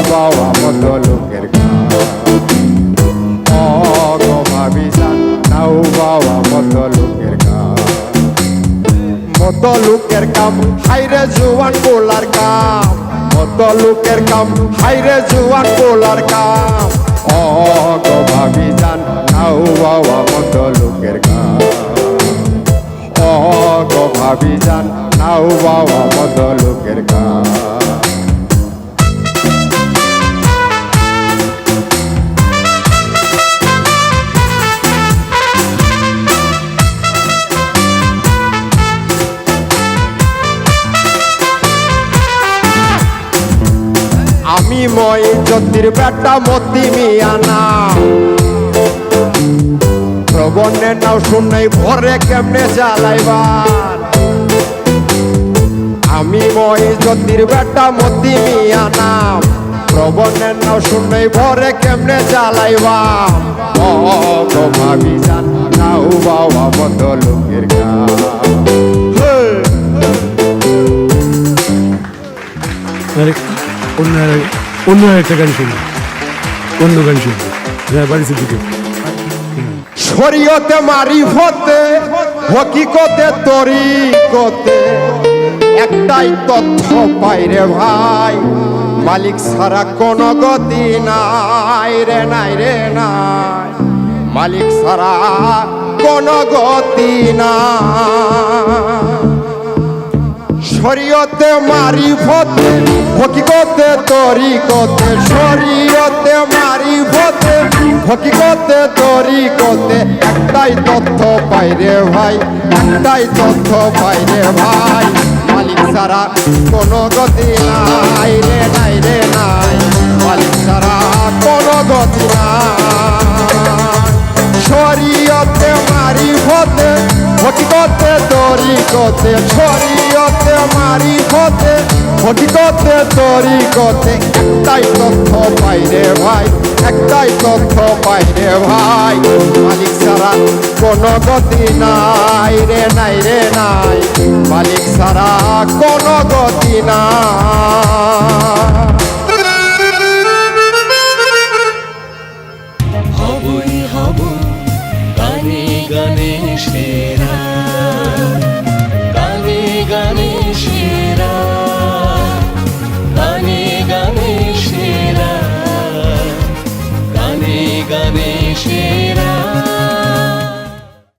বাবা মতো লোকের কাম ও গো ভাবি জান নাও বাবা মতো লোকের কাম মতো লোকের কাম হাইরে জুয়ান পোলার কাম মতো লোকের কাম হাইরে জুয়ান পোলার কাম ও গো ভাবি জান নাও বাবা মতো লোকের কাম ও গো ভাবি জান নাও বাবা মতো লোকের কাম আমি মই জ্যোতির বেটা মতি মিয়া নাম প্রবণের নাও শুনাই ভরে কেমনে চালাইবার আমি মই জ্যোতির বেটা মতি মিয়া নাম প্রবণের নাও শুনাই ভরে কেমনে চালাইবার ও গো ভাবি জান নাও বাবা মতো লোকের কাম অন্য একটা গান শুনি অন্য গান শুনি বাড়িতে দিকে শরীয়তে মারিফতে হকিকতে তরিকতে একটাই তথ্য পাইরে ভাই মালিক ছাড়া কোনো গতি নাই রে নাই রে নাই মালিক ছাড়া কোনো গতি নাই শরীয়তে মারিফতে হকিকতে তরিকতে শরীয়তে মারিফতে হকিকতে তরিকতে একটাই তথ্য পাইরে ভাই একটাই তথ্য পাইরে ভাই মালিক ছাড়া কোনো গতি নাই রে নাই রে নাই মালিক ছাড়া কোনো গতি নাই শরীয়তে মারিফতে হকিকতে তরিকতে শরীয়তে মারিফতে হকিকতে তরিকতে একটাই তথ্য পাইরে ভাই একটাই তথ্য পাইরে ভাই মালিক ছাড়া কোনো গতি নাই রে নাই রে নাই মালিক ছাড়া কোনো গতি নাই হবই হব গানে গানে সেরা গানে গানে সেরা গানে গানে সেরা গানে গানে সেরা